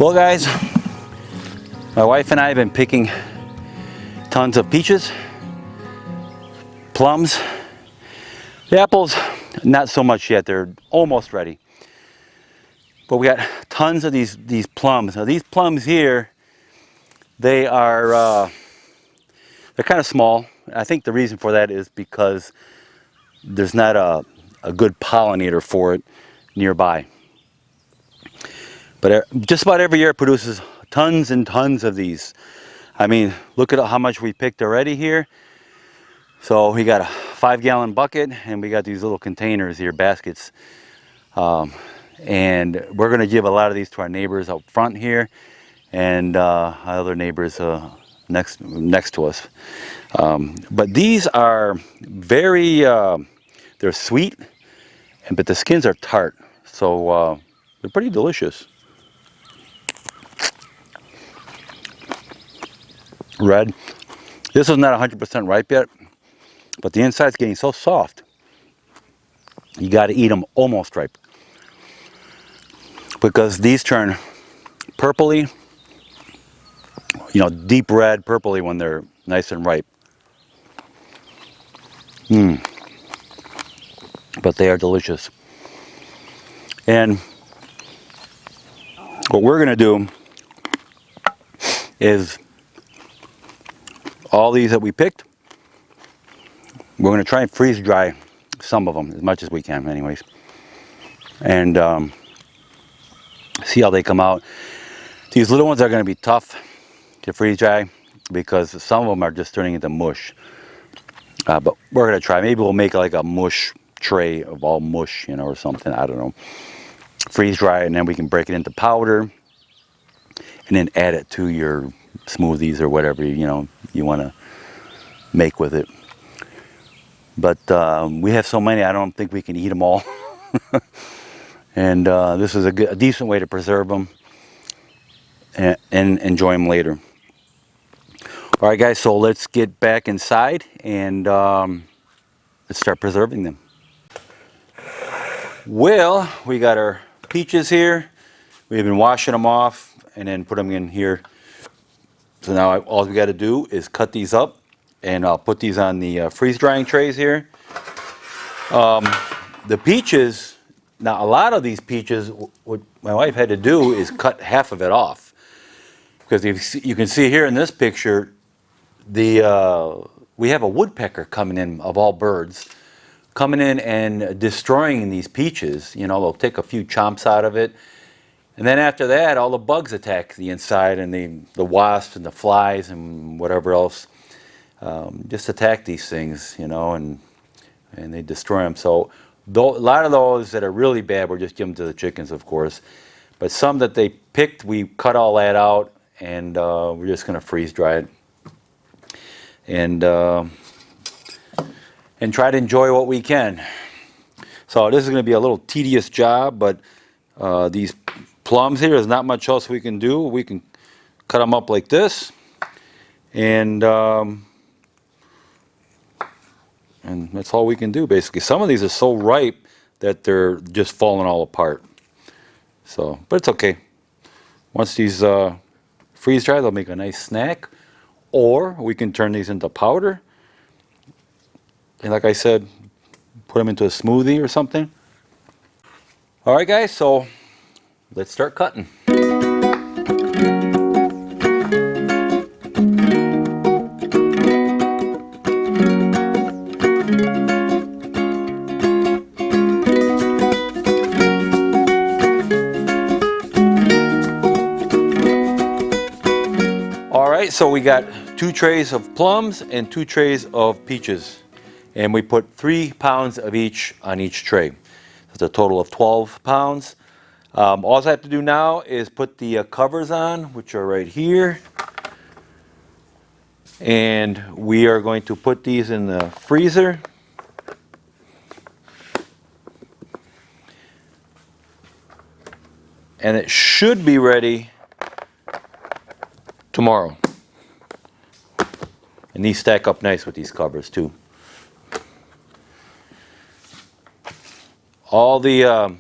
Well guys, my wife and I have been picking tons of peaches, plums. The apples, not so much yet, they're almost ready. But we got tons of these plums. Now these plums here, they are, they're kind of small. I think the reason for that is because there's not a good pollinator for it nearby. But just about every year it produces tons and tons of these. I mean, look at how much we picked already here. So we got a 5-gallon bucket and we got these little containers here, baskets. And we're going to give a lot of these to our neighbors out front here and other neighbors next to us. But these are very, they're sweet, but the skins are tart. So they're pretty delicious. Red. This is not 100% ripe yet, but the inside's getting so soft. You got to eat them almost ripe, because these turn purpley, you know, deep red, purpley when they're nice and ripe. But they are delicious. And what we're going to do is all these that we picked, we're going to try and freeze dry some of them as much as we can anyways, and see how they come out. These little ones are going to be tough to freeze dry because some of them are just turning into mush, but we're going to try. Maybe we'll make like a mush tray of all mush, you know, or something, I don't know. Freeze dry, and then we can break it into powder and then add it to your smoothies or whatever, you know, you want to make with it. But we have so many, I don't think we can eat them all. And this is a decent way to preserve them and enjoy them later. All right guys, so let's get back inside and let's start preserving them. Well, we got our peaches here. We've been washing them off and then put them in here. So now all we got to do is cut these up, and I'll put these on the freeze drying trays here. The peaches, now a lot of these peaches, what my wife had to do is cut half of it off, because you can see here in this picture, we have a woodpecker coming in, of all birds, coming in and destroying these peaches. You know, they'll take a few chomps out of it. And then after that, all the bugs attack the inside, and the wasps and the flies and whatever else just attack these things, you know, and they destroy them. So a lot of those that are really bad, we're just giving them to the chickens, of course. But some that they picked, we cut all that out, and we're just going to freeze dry it. And try to enjoy what we can. So this is going to be a little tedious job, but these plums here, there's not much else we can do. We can cut them up like this, and that's all we can do basically. Some of these are so ripe that they're just falling all apart. So, but it's okay. Once these freeze dry, they'll make a nice snack, or we can turn these into powder. And like I said, put them into a smoothie or something. All right, guys, so let's start cutting. All right, so we got 2 trays of plums and 2 trays of peaches. And we put 3 pounds of each on each tray. That's a total of 12 pounds. All I have to do now is put the covers on, which are right here. And we are going to put these in the freezer. And it should be ready tomorrow. And these stack up nice with these covers too. All the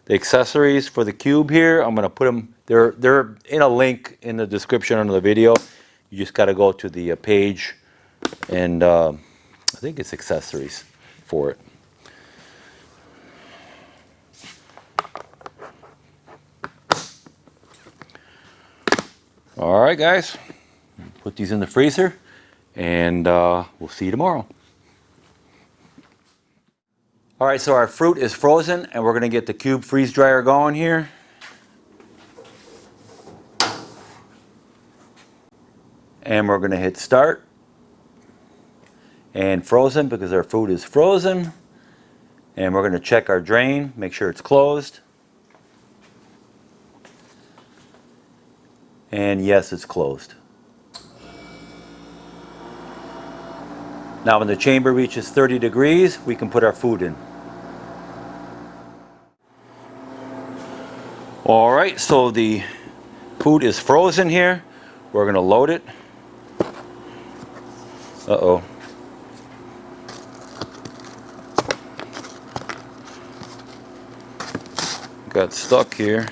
the accessories for the cube here. I'm gonna put them. They're in a link in the description under the video. You just got to go to the page, and I think it's accessories for it. All right, guys. Put these in the freezer, and we'll see you tomorrow. All right, so our fruit is frozen, and we're going to get the cube freeze dryer going here. And we're going to hit start. And frozen, because our food is frozen. And we're going to check our drain, make sure it's closed. And yes, it's closed. Now when the chamber reaches 30 degrees, we can put our food in. All right, so the food is frozen here. We're going to load it. Uh-oh. Got stuck here.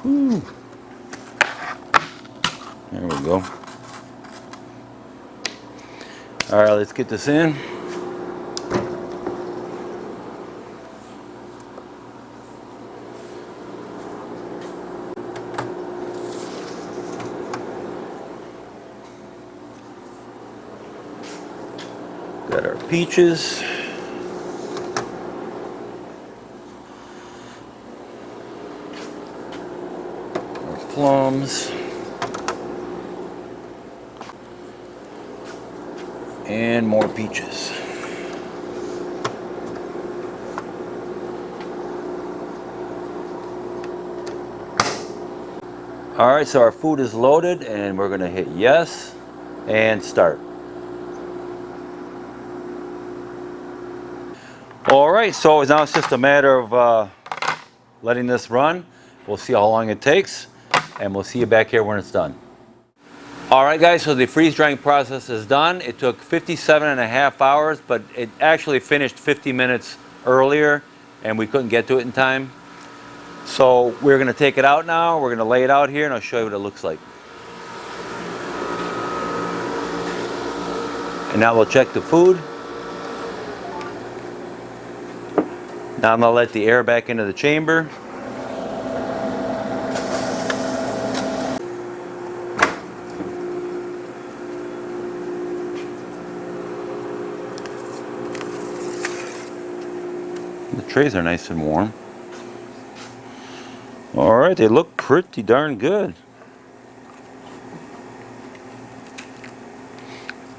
Whew. There we go. All right, let's get this in. Got our peaches. Our plums. And more peaches. All right, so our food is loaded, and we're going to hit yes and start. All right, so now it's just a matter of letting this run. We'll see how long it takes, and we'll see you back here when it's done. All right, guys, so the freeze drying process is done. It took 57.5 hours, but it actually finished 50 minutes earlier, and we couldn't get to it in time. So we're going to take it out now. We're going to lay it out here, and I'll show you what it looks like. And now we'll check the food. Now I'm going to let the air back into the chamber. The trays are nice and warm. All right, they look pretty darn good.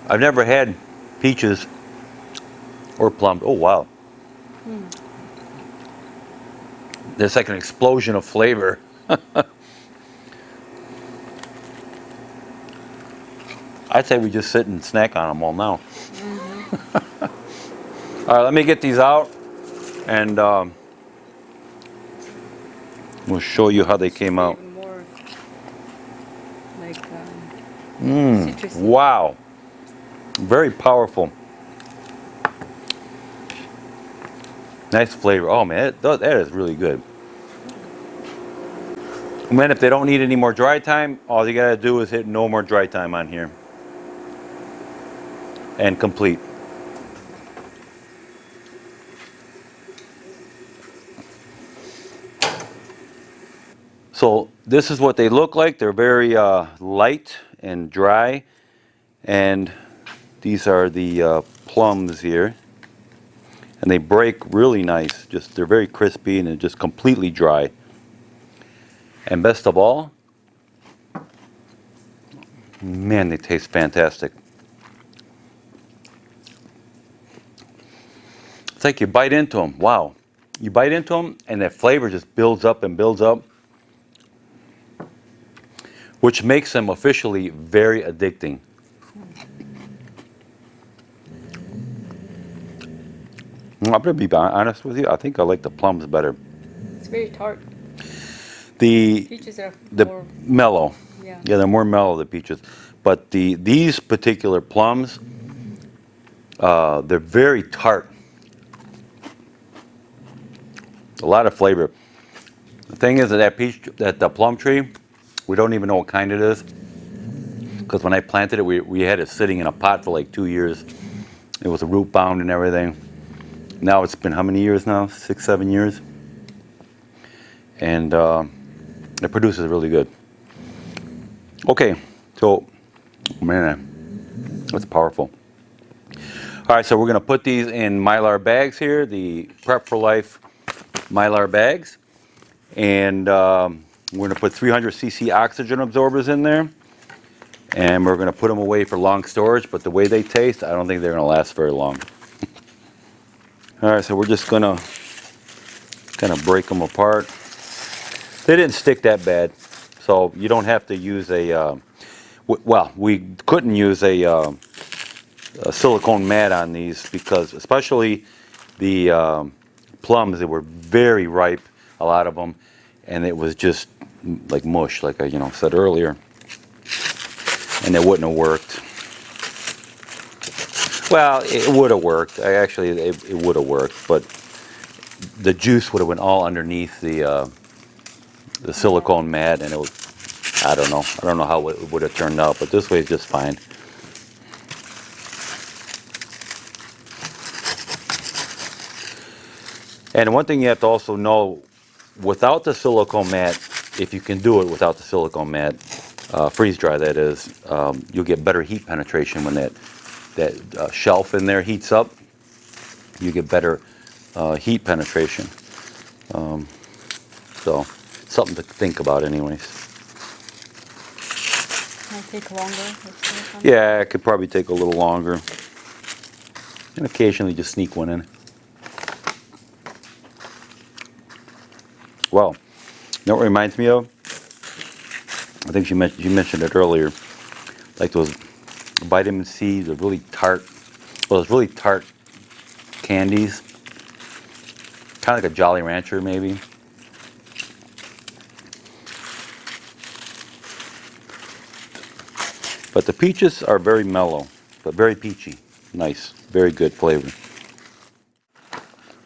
I've never had peaches or plums. Oh, wow. There's like an explosion of flavor. I'd say we just sit and snack on them all now. All right, let me get these out, and we'll show you how they came out. More like citrusy. Wow. Very powerful. Nice flavor. Oh man, that is really good. And then if they don't need any more dry time, all you gotta do is hit no more dry time on here. And complete. So this is what they look like. They're very light and dry. And these are the plums here. And they break really nice. Just they're very crispy and they're just completely dry. And best of all, man, they taste fantastic. It's like you bite into them. Wow. You bite into them and that flavor just builds up and builds up, which makes them officially very addicting. I'm going to be honest with you. I think I like the plums better. It's very tart. The Peaches are more mellow. Yeah, they're more mellow, the peaches. But these particular plums, they're very tart. A lot of flavor. The thing is that the plum tree, we don't even know what kind it is. Because when I planted it, we had it sitting in a pot for like 2 years. It was root bound and everything. Now it's been how many years now? 6, 7 years. And it produces really good. Okay, so, man, that's powerful. All right, so we're gonna put these in Mylar bags here, the Prep for Life Mylar bags. And we're gonna put 300 cc oxygen absorbers in there. And we're gonna put them away for long storage, but the way they taste, I don't think they're gonna last very long. All right, so we're just gonna kind of break them apart. They didn't stick that bad, so you don't have to use a, well, we couldn't use a silicone mat on these because especially the plums, they were very ripe, a lot of them, and it was just like mush, like I said earlier, and it wouldn't have worked. Well, it would have worked. It would have worked, but the juice would have went all underneath the silicone mat, and it was, I don't know how it would have turned out, but this way is just fine. And one thing you have to also know, without the silicone mat, if you can do it without the silicone mat, freeze dry that is, you'll get better heat penetration when that shelf in there heats up. You get better heat penetration. So something to think about anyways. Might take longer. Yeah, it could probably take a little longer. And occasionally just sneak one in. Well, you know what it reminds me of? I think you mentioned it earlier. Like those vitamin C, the really tart, well, those really tart candies. Kind of like a Jolly Rancher, maybe. But the peaches are very mellow, but very peachy. Nice, very good flavor.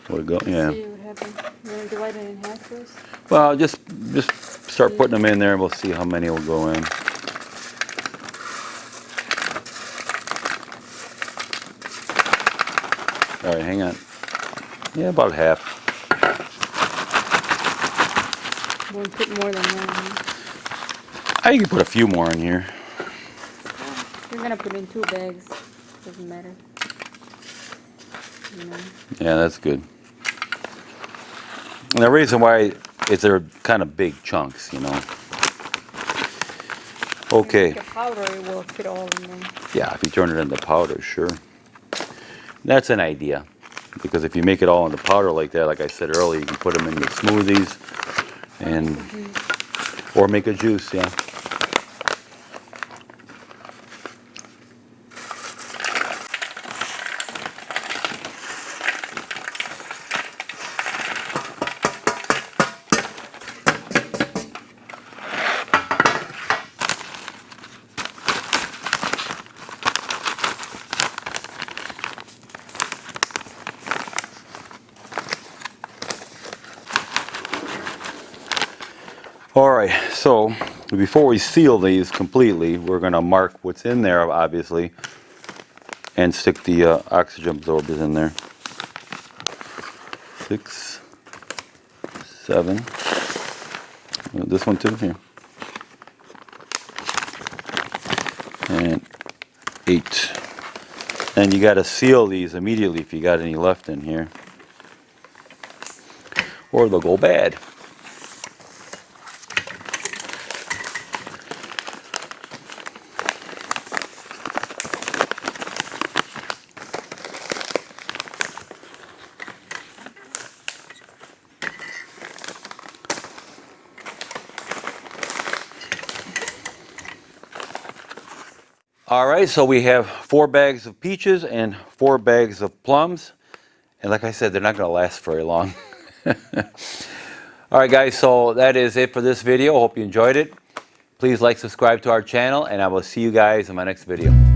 Where'd it go? Yeah. See what happens. You want to divide it in half first? Well, just start putting them in there, and we'll see how many will go in. All right, hang on. Yeah, about half. We'll put more than that. I can put a few more in here. You're gonna put in 2 bags. Doesn't matter. Yeah, that's good. And the reason why is they're kind of big chunks, Okay. The powder will fit all in there. Yeah, if you turn it into powder, sure. That's an idea. Because if you make it all into powder like that, like I said earlier, you can put them in your smoothies and or make a juice, yeah. All right, so before we seal these completely, we're going to mark what's in there, obviously, and stick the oxygen absorbers in there. 6, 7. This one too, here. And 8. And you got to seal these immediately if you got any left in here, or they'll go bad. All right, so we have 4 bags of peaches and 4 bags of plums. And like I said, they're not going to last very long. All right, guys, so that is it for this video. Hope you enjoyed it. Please like, subscribe to our channel, and I will see you guys in my next video.